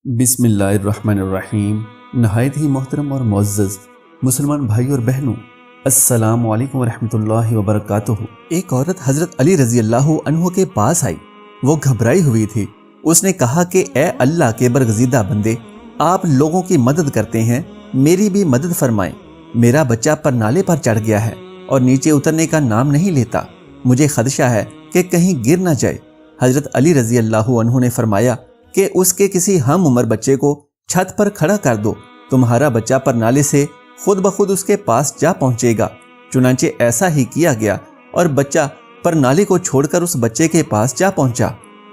بسم اللہ الرحمن الرحیم۔ نہایت ہی محترم اور معزز مسلمان بھائی اور بہنوں، السلام علیکم ورحمۃ اللہ وبرکاتہ۔ ایک عورت حضرت علی رضی اللہ عنہ کے پاس آئی۔ وہ گھبرائی ہوئی تھی۔ اس نے کہا کہ اے اللہ کے برگزیدہ بندے، آپ لوگوں کی مدد کرتے ہیں، میری بھی مدد فرمائیں۔ میرا بچہ پرنالے پر چڑھ گیا ہے اور نیچے اترنے کا نام نہیں لیتا۔ مجھے خدشہ ہے کہ کہیں گر نہ جائے۔ حضرت علی رضی اللہ عنہ نے فرمایا کہ اس کے کسی ہم عمر بچے کو چھت پر کھڑا کر دو، تمہارا بچہ پرنالے سے خود بخود اس کے پاس جا پہنچے گا۔ چنانچہ ایسا ہی کیا گیا اور بچہ پرنالے کو چھوڑ کر اس بچے کے پاس جا پہنچا۔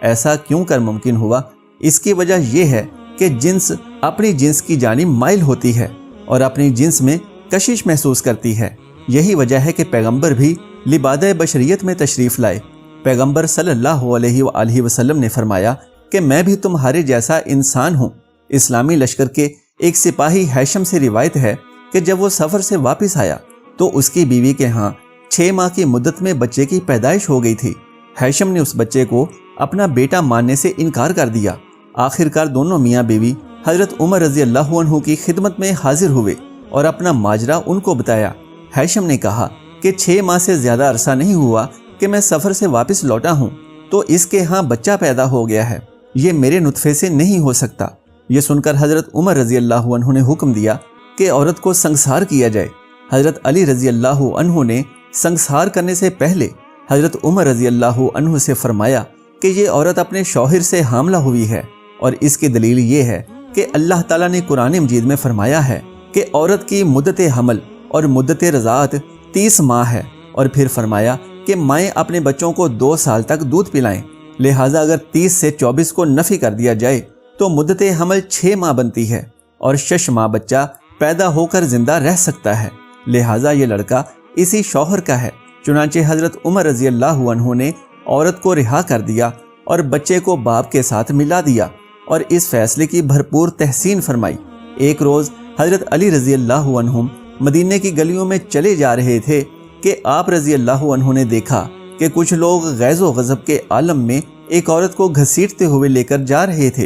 ایسا کیوں کر ممکن ہوا؟ اس کی وجہ یہ ہے کہ جنس اپنی جنس کی جانب مائل ہوتی ہے اور اپنی جنس میں کشش محسوس کرتی ہے۔ یہی وجہ ہے کہ پیغمبر بھی لبادہ بشریت میں تشریف لائے۔ پیغمبر صلی اللہ علیہ وآلہ وسلم نے فرمایا کہ میں بھی تمہارے جیسا انسان ہوں۔ اسلامی لشکر کے ایک سپاہی ہیشم سے روایت ہے کہ جب وہ سفر سے واپس آیا تو اس کی بیوی کے ہاں 6 ماہ کی مدت میں بچے کی پیدائش ہو گئی تھی۔ ہیشم نے اس بچے کو اپنا بیٹا ماننے سے انکار کر دیا۔ آخرکار دونوں میاں بیوی حضرت عمر رضی اللہ عنہ کی خدمت میں حاضر ہوئے اور اپنا ماجرا ان کو بتایا۔ ہیشم نے کہا کہ 6 ماہ سے زیادہ عرصہ نہیں ہوا کہ میں سفر سے واپس لوٹا ہوں تو اس کے ہاں بچہ پیدا ہو گیا ہے، یہ میرے نطفے سے نہیں ہو سکتا۔ یہ سن کر حضرت عمر رضی اللہ عنہ نے حکم دیا کہ عورت کو سنگسار کیا جائے۔ حضرت علی رضی اللہ عنہ نے سنگسار کرنے سے پہلے حضرت عمر رضی اللہ عنہ سے فرمایا کہ یہ عورت اپنے شوہر سے حاملہ ہوئی ہے، اور اس کی دلیل یہ ہے کہ اللہ تعالیٰ نے قرآن مجید میں فرمایا ہے کہ عورت کی مدت حمل اور مدت رضاعت 30 ماہ ہے، اور پھر فرمایا کہ مائیں اپنے بچوں کو 2 سال تک دودھ پلائیں۔ لہٰذا اگر 30 سے 24 کو نفی کر دیا جائے تو مدت حمل 6 ماہ بنتی ہے اور 6 ماہ بچہ پیدا ہو کر زندہ رہ سکتا ہے۔ لہٰذا یہ لڑکا اسی شوہر کا ہے۔ چنانچہ حضرت عمر رضی اللہ عنہ نے عورت کو رہا کر دیا اور بچے کو باپ کے ساتھ ملا دیا اور اس فیصلے کی بھرپور تحسین فرمائی۔ ایک روز حضرت علی رضی اللہ عنہ مدینے کی گلیوں میں چلے جا رہے تھے کہ آپ رضی اللہ عنہ نے دیکھا کہ کچھ لوگ غیظ و غضب کے عالم میں ایک عورت کو گھسیٹتے ہوئے لے کر جا رہے تھے۔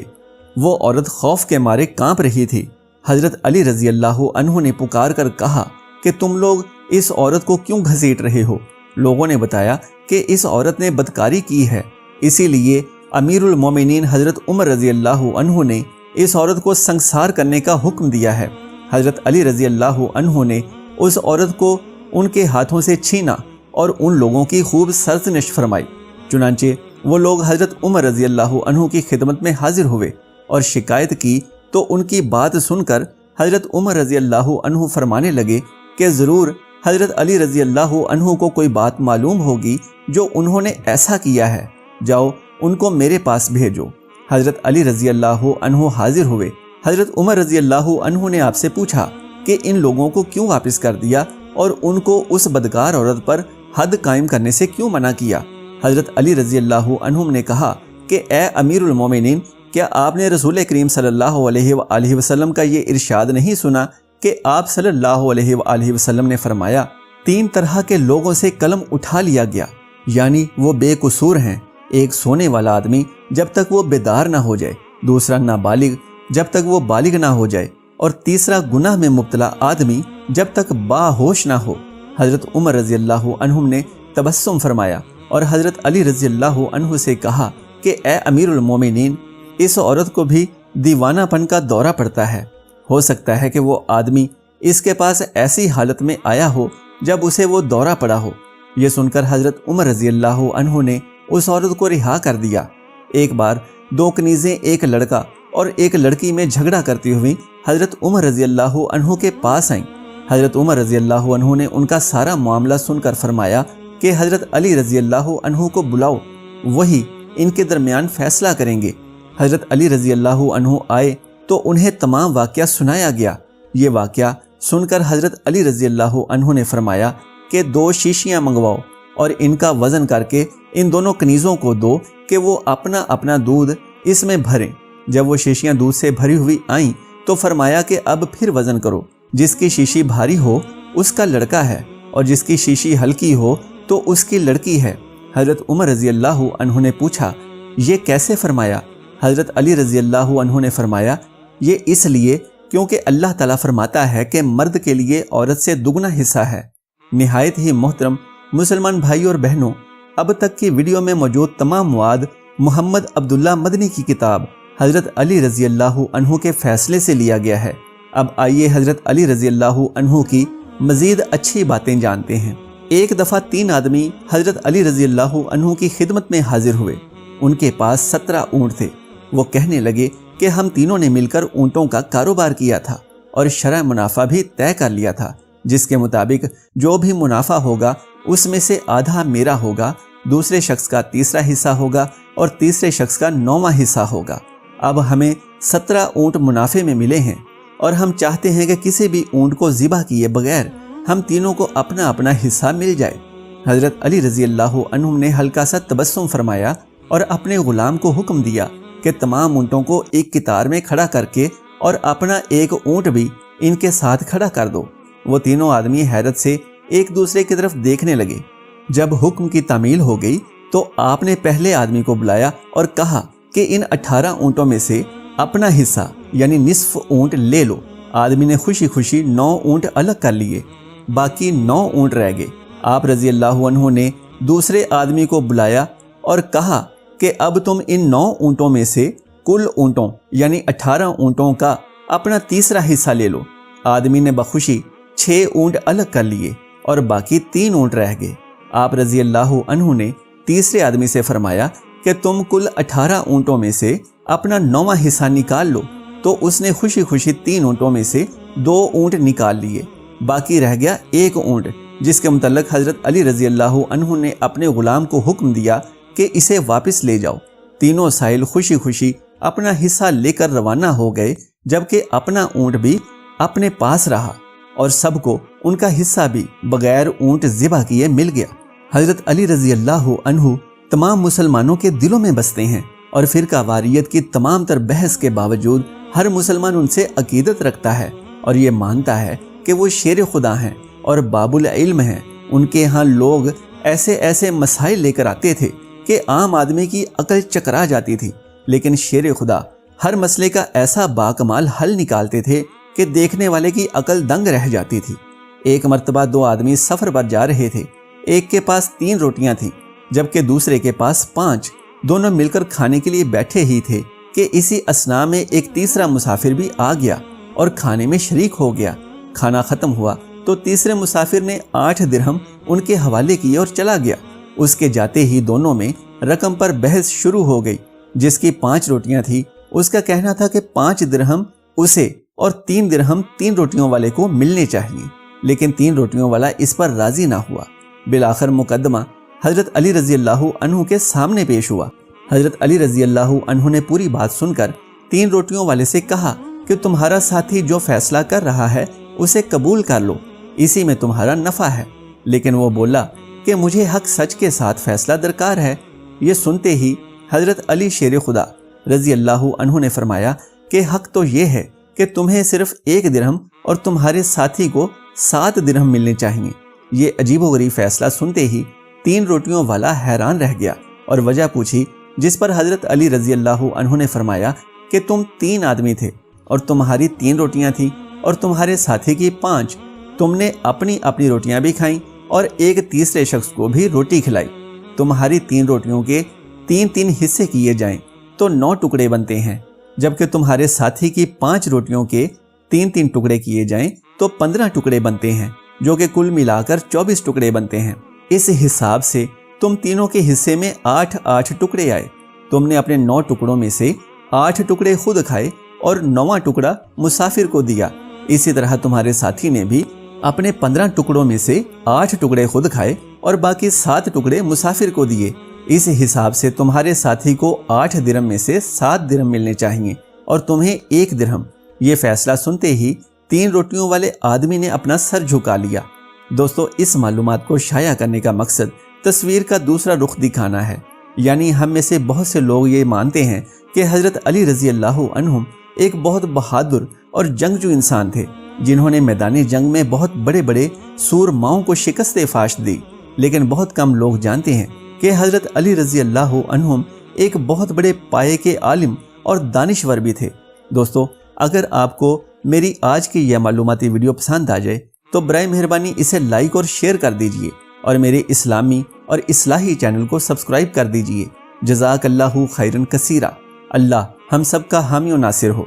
وہ عورت خوف کے مارے کانپ رہی تھی۔ حضرت علی رضی اللہ عنہ نے پکار کر کہا کہ تم لوگ اس عورت کو کیوں گھسیٹ رہے ہو؟ لوگوں نے بتایا کہ اس عورت نے بدکاری کی ہے، اسی لیے امیر المومنین حضرت عمر رضی اللہ عنہ نے اس عورت کو سنگسار کرنے کا حکم دیا ہے۔ حضرت علی رضی اللہ عنہ نے اس عورت کو ان کے ہاتھوں سے چھینا اور ان لوگوں کی خوب سرزنش فرمائی۔ چنانچہ وہ لوگ حضرت عمر رضی اللہ عنہ کی خدمت میں حاضر ہوئے اور شکایت کی تو ان کی بات سن کر حضرت عمر رضی اللہ عنہ فرمانے لگے کہ ضرور حضرت علی رضی اللہ عنہ کو کوئی بات معلوم ہوگی جو انہوں نے ایسا کیا ہے، جاؤ ان کو میرے پاس بھیجو۔ حضرت علی رضی اللہ عنہ حاضر ہوئے۔ حضرت عمر رضی اللہ عنہ نے آپ سے پوچھا کہ ان لوگوں کو کیوں واپس کر دیا اور ان کو اس بدکار عورت پر حد قائم کرنے سے کیوں منع کیا؟ حضرت علی رضی اللہ عنہ نے کہا کہ اے امیر المومنین، کیا آپ نے رسول کریم صلی اللہ علیہ وآلہ وسلم کا یہ ارشاد نہیں سنا کہ آپ صلی اللہ علیہ وآلہ وسلم نے فرمایا 3 طرح کے لوگوں سے قلم اٹھا لیا گیا، یعنی وہ بے قصور ہیں۔ ایک سونے والا آدمی جب تک وہ بیدار نہ ہو جائے، دوسرا نابالغ جب تک وہ بالغ نہ ہو جائے، اور تیسرا گناہ میں مبتلا آدمی جب تک باہوش نہ ہو۔ حضرت عمر رضی اللہ عنہ نے تبسم فرمایا اور حضرت علی رضی اللہ عنہ سے کہا کہ اے امیر المومنین، اس عورت کو بھی دیوانہ پن کا دورہ پڑتا ہے، ہو سکتا ہے کہ وہ آدمی اس کے پاس ایسی حالت میں آیا ہو جب اسے وہ دورہ پڑا ہو۔ یہ سن کر حضرت عمر رضی اللہ عنہ نے اس عورت کو رہا کر دیا۔ ایک بار 2 کنیزیں ایک لڑکا اور ایک لڑکی میں جھگڑا کرتی ہوئی حضرت عمر رضی اللہ عنہ کے پاس آئیں۔ حضرت عمر رضی اللہ عنہ نے ان کا سارا معاملہ سن کر فرمایا کہ حضرت علی رضی اللہ عنہ کو بلاؤ، وہی ان کے درمیان فیصلہ کریں گے۔ حضرت علی رضی اللہ عنہ آئے تو انہیں تمام واقعہ سنایا گیا۔ یہ واقعہ سن کر حضرت علی رضی اللہ عنہ نے فرمایا کہ 2 شیشیاں منگواؤ اور ان کا وزن کر کے ان دونوں کنیزوں کو دو کہ وہ اپنا اپنا دودھ اس میں بھریں۔ جب وہ شیشیاں دودھ سے بھری ہوئی آئیں تو فرمایا کہ اب پھر وزن کرو، جس کی شیشی بھاری ہو اس کا لڑکا ہے اور جس کی شیشی ہلکی ہو تو اس کی لڑکی ہے۔ حضرت عمر رضی اللہ عنہ نے پوچھا یہ کیسے فرمایا؟ حضرت علی رضی اللہ عنہ نے فرمایا یہ اس لیے کیونکہ اللہ تعالیٰ فرماتا ہے کہ مرد کے لیے عورت سے دگنا حصہ ہے۔ نہایت ہی محترم مسلمان بھائی اور بہنوں، اب تک کی ویڈیو میں موجود تمام مواد محمد عبداللہ مدنی کی کتاب حضرت علی رضی اللہ عنہ کے فیصلے سے لیا گیا ہے۔ اب آئیے حضرت علی رضی اللہ عنہ کی مزید اچھی باتیں جانتے ہیں۔ ایک دفعہ 3 آدمی حضرت علی رضی اللہ عنہ کی خدمت میں حاضر ہوئے۔ ان کے پاس 17 اونٹ تھے۔ وہ کہنے لگے کہ ہم تینوں نے مل کر اونٹوں کا کاروبار کیا تھا اور شرع منافع بھی طے کر لیا تھا، جس کے مطابق جو بھی منافع ہوگا اس میں سے آدھا میرا ہوگا، دوسرے شخص کا تیسرا حصہ ہوگا اور تیسرے شخص کا 9واں حصہ ہوگا۔ اب ہمیں 17 اونٹ منافع میں ملے ہیں اور ہم چاہتے ہیں کہ کسی بھی اونٹ کو ذبح کیے بغیر ہم تینوں کو اپنا اپنا حصہ مل جائے۔ حضرت علی رضی اللہ عنہ نے ہلکا سا تبسم فرمایا اور اپنے غلام کو حکم دیا کہ تمام اونٹوں کو ایک قطار میں کھڑا کر کے اور اپنا ایک اونٹ بھی ان کے ساتھ کھڑا کر دو۔ وہ تینوں آدمی حیرت سے ایک دوسرے کی طرف دیکھنے لگے۔ جب حکم کی تعمیل ہو گئی تو آپ نے پہلے آدمی کو بلایا اور کہا کہ ان 18 اونٹوں میں سے اپنا حصہ یعنی نصف اونٹ لے لو۔ آدمی نے خوشی خوشی 9 اونٹ الگ کر لیے، باقی 9 اونٹ رہ گئے۔ آپ رضی اللہ عنہ نے دوسرے آدمی کو بلایا اور کہا کہ اب تم ان 9 اونٹوں میں سے کل اونٹوں یعنی 18 اونٹوں کا اپنا تیسرا حصہ لے لو۔ آدمی نے بخوشی 6 اونٹ الگ کر لیے اور باقی 3 اونٹ رہ گئے۔ آپ رضی اللہ عنہ نے تیسرے آدمی سے فرمایا کہ تم کل 18 اونٹوں میں سے اپنا 9واں حصہ نکال لو، تو اس نے خوشی خوشی 3 اونٹوں میں سے 2 اونٹ نکال لیے، باقی رہ گیا 1 اونٹ، جس کے متعلق حضرت علی رضی اللہ عنہ نے اپنے غلام کو حکم دیا کہ اسے واپس لے جاؤ۔ تینوں سائل خوشی خوشی اپنا حصہ لے کر روانہ ہو گئے، جبکہ اپنا اونٹ بھی اپنے پاس رہا اور سب کو ان کا حصہ بھی بغیر اونٹ ذبح کیے مل گیا۔ حضرت علی رضی اللہ عنہ تمام مسلمانوں کے دلوں میں بستے ہیں اور فرقہ واریت کی تمام تر بحث کے باوجود ہر مسلمان ان سے عقیدت رکھتا ہے اور یہ مانتا ہے کہ وہ شیر خدا ہیں اور باب العلم ہیں۔ ان کے ہاں لوگ ایسے ایسے مسائل لے کر آتے تھے کہ عام آدمی کی عقل چکرا جاتی تھی، لیکن شیر خدا ہر مسئلے کا ایسا باکمال حل نکالتے تھے کہ دیکھنے والے کی عقل دنگ رہ جاتی تھی۔ ایک مرتبہ 2 آدمی سفر پر جا رہے تھے۔ ایک کے پاس 3 روٹیاں تھیں جبکہ دوسرے کے پاس 5۔ دونوں مل کر کھانے کے لیے بیٹھے ہی تھے کہ اسی اثناء میں ایک تیسرا مسافر بھی آ گیا اور کھانے میں شریک ہو گیا۔ کھانا ختم ہوا تو تیسرے مسافر نے 8 درہم ان کے حوالے کیے اور چلا گیا۔ اس کے جاتے ہی دونوں میں رقم پر بحث شروع ہو گئی۔ جس کی 5 روٹیاں تھی اس کا کہنا تھا کہ 5 درہم اسے اور 3 درہم 3 روٹیوں والے کو ملنے چاہیے، لیکن 3 روٹیوں والا اس پر راضی نہ ہوا۔ بالآخر مقدمہ حضرت علی رضی اللہ عنہ کے سامنے پیش ہوا۔ حضرت علی رضی اللہ عنہ نے پوری بات سن کر 3 روٹیوں والے سے کہا کہ تمہارا ساتھی جو فیصلہ کر رہا ہے اسے قبول کر لو، اسی میں تمہارا نفع ہے۔ لیکن وہ بولا کہ مجھے حق سچ کے ساتھ فیصلہ درکار ہے۔ یہ سنتے ہی حضرت علی شیر خدا رضی اللہ عنہ نے فرمایا کہ حق تو یہ ہے کہ تمہیں صرف 1 درہم اور تمہارے ساتھی کو 7 درہم ملنے چاہیے۔ یہ عجیب و غریب فیصلہ سنتے ہی 3 روٹیوں والا حیران رہ گیا اور وجہ پوچھی، جس پر حضرت علی رضی اللہ عنہ نے فرمایا کہ تم 3 آدمی تھے اور تمہاری 3 روٹیاں تھیں اور تمہارے ساتھی کی 5۔ تم نے اپنی اپنی روٹیاں بھی کھائیں اور ایک تیسرے شخص کو بھی روٹی کھلائی۔ تمہاری 3 روٹیوں کے 3 حصے کیے جائیں تو 9 ٹکڑے بنتے ہیں، جبکہ تمہارے ساتھی کی 5 روٹیوں کے 3 ٹکڑے کیے جائیں تو 15 ٹکڑے بنتے ہیں، جو کہ کل ملا کر 24 ٹکڑے بنتے ہیں۔ اس حساب سے تم تینوں کے حصے میں 8 ٹکڑے آئے۔ تم نے اپنے 9 ٹکڑوں میں سے 8 ٹکڑے خود کھائے اور 9واں ٹکڑا مسافر کو دیا۔ اسی طرح تمہارے ساتھی نے بھی اپنے 15 ٹکڑوں میں سے 8 ٹکڑے خود کھائے اور باقی 7 ٹکڑے مسافر کو دیے۔ اس حساب سے تمہارے ساتھی کو 8 درہم میں سے 7 درہم ملنے چاہیے اور تمہیں 1 درہم۔ یہ فیصلہ سنتے ہی 3 روٹیوں والے آدمی نے اپنا سر جھکا لیا۔ دوستو، اس معلومات کو شائع کرنے کا مقصد تصویر کا دوسرا رخ دکھانا ہے، یعنی ہم میں سے بہت سے لوگ یہ مانتے ہیں کہ حضرت علی رضی اللہ عنہ ایک بہت بہادر اور جنگجو انسان تھے، جنہوں نے میدان جنگ میں بہت بڑے بڑے سورماؤں کو شکست فاش دی، لیکن بہت کم لوگ جانتے ہیں کہ حضرت علی رضی اللہ عنہ ایک بہت بڑے پائے کے عالم اور دانشور بھی تھے۔ دوستو، اگر آپ کو میری آج کی یہ معلوماتی ویڈیو پسند آ جائے تو برائے مہربانی اسے لائک اور شیئر کر دیجئے اور میرے اسلامی اور اصلاحی چینل کو سبسکرائب کر دیجئے۔ جزاک اللہ خیرن کثیرا۔ اللہ ہم سب کا حامی و ناصر ہو۔